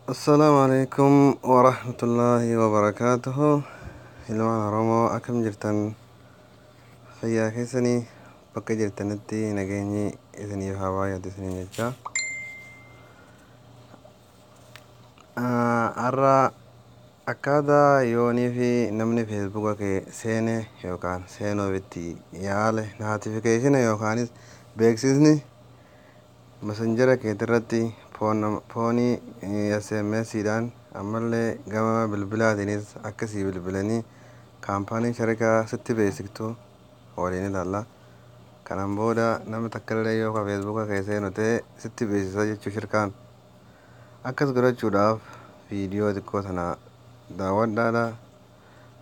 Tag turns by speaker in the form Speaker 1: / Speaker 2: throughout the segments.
Speaker 1: السلام عليكم ورحمة الله وبركاته. ilmaan Oromoo akkam jirtan fayyaa keessanii bakka jirtanitti nageenyi isiniif haa baay'atu isiniin jecha. Har'a akkaataa yoonii fi namni feesbuuka kee seene yookaan seenuufitti yaale notification yookaanis beeksisni messenjera keetirratti foonii SMS'dhaan ammallee gama bilbilaatiinis akkasii bilbilanii kaampaanii sharikaa sitti beeksiftu waliin ilaalla. Kanaan booda namni takkallee yookaan feesbuuka kee seenu ta'e sitti beeksisa jechuu shirkaan. Akkas godhachuudhaaf viidiyoo xiqqoo tana daawwadhaadha.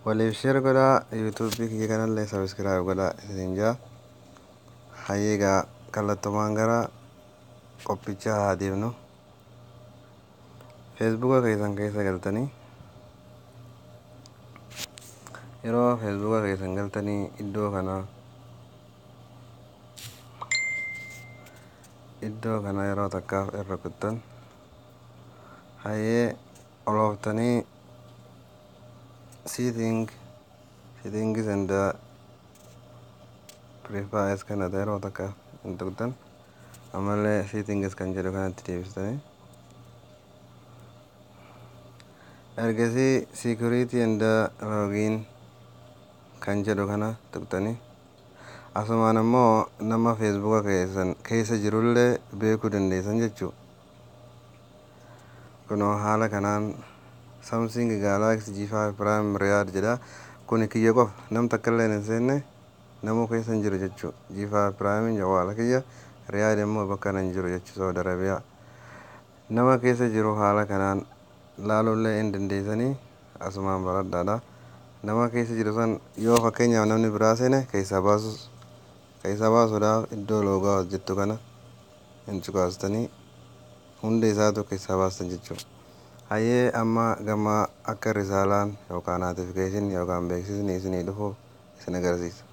Speaker 1: Waliif sheer godhaa. Yuutuubii kiyya kanallee sabiskiraayib godhaa isiniin jaa. Hayyeegaa kallattumaan gara qophichaa haa deemnu. Feesbuuka keessan keessa galtanii yeroo feesbuuka keessan galtanii iddoo kana yeroo takkaaf irra kuttan hayyee olooftanii settings and preferences kana yeroo takkaaf hin tuqtan ammallee settings kan jedhu kanatti deebistanii ergasii security and login kan jedhu kana tuqtanii asumaan ammoo nama feesbuuka keessan keessa jirullee beekuu dandeessan jechuu. Kunoo haala kanaan Samsung Galaxy G5 Prime Riyad jedha. Kun kiyya qofa nam takkallee hin seenne namuu keessa hin jiru jechuu. G5 Prime jawwaala kiyya Riyad immoo bakka hin jiru jechuu Saudi Arabiyaa. Nama keessa jiru haala kanaan laalullee hin dandeessanii asumaan baradhaadha. Nama keessa jiru san yoo fakkeenyaaf namni biraa seene keessaa baasuudhaaf iddoo loogaa hojjettu kana hin cuqaastanii hunda isaatu keessaa baastan jechuudha. Hayyee amma gama akka risaalaan yookaan notification yookaan beeksisni isinii dhufu isin agarsiisa.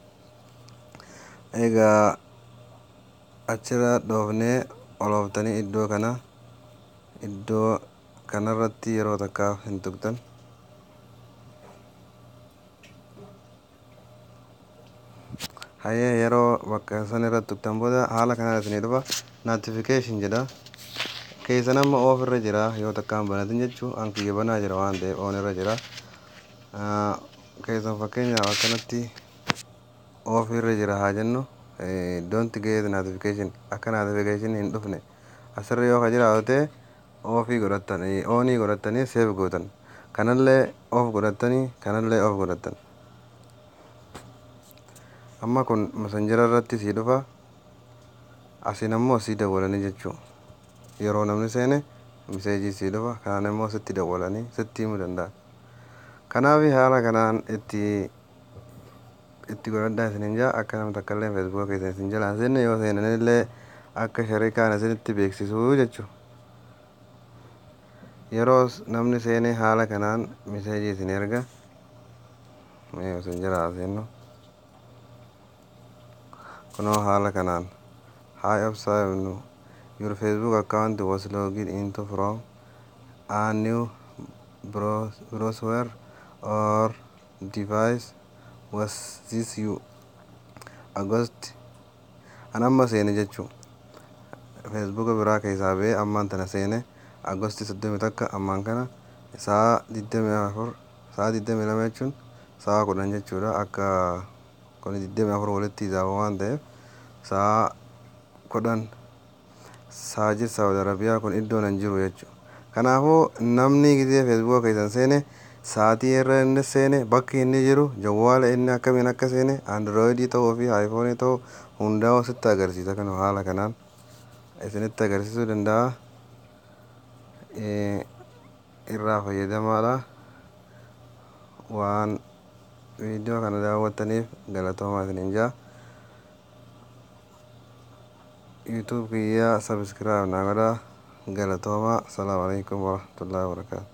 Speaker 1: Egaa achirra dhoofnee olooftanii iddoo kanarratti yeroo takkaaf hin tuqtan. Hayyee yeroo bakka san irratti tuqtan booda haala kanaan isinii dhufa notification jedha. Keessan amma oof irra jira yoo takkaan banatin jechuu an kiyya banaa jira waan ta'eef oon irra jira. Keessan fakkeenyaaf akkanatti oof irra jira haa jennu don't get notification akka notification hin dhufne asirra yoo ka jiraatu ta'e oonii godhattanii seef gootan kanallee oof godhattanii kanallee oof godhattan. Amma kun messenjera irratti sii dhufa asiin ammoo sii dawwalanii jechuu. Yeroo namni seene miseejii sii dhufa kanaan immoo sitti dawwalanii sitti himuu danda'a. Kanaaf haala kanaan itti godhadhaa isiniin jaa. Akka namni takkallee feesbuuka keessan isin jalaan seenne yoo seenanillee akka sharikaan isinitti beeksisuu jechuu. Yeroo namni seene haala kanaan miseejii isin erga isin jalaa seennu. Kunoo haala kanaan hi observe your Facebook account was logged into from a new browser or device. Was this you? August anamma seene jechuu. Facebook biraa keessaa ba'ee ammaan tana seene Agosti 30 takka ammaan kana saa 24 saa 22 jechuun saa 10 jechuudha. Akka kun 24 walitti isaaf waan ta'eef saa 10 saajir Saudi Arabiyaa kun iddoon hin jiru jechuudha. Kanaafuu namni gisee feesbuuka keessan seene saatii irra inni seene bakki inni jiru jawwaala inni akkamiin akka seene androidii ta'uu fi aayifoonii ta'uu hundaa'u sitti agarsiisa. Kan haala kanaan isinitti agarsiisuu danda'a. Irraa fayyadamaadha. Waan viidiyoo kana daawwattaniif galatoomaa isiniin jaa. YouTube kiyya subscribe naa godhaa. Galatoomaa. Assalaamu alaikum warahmatullahi wabarakatuh.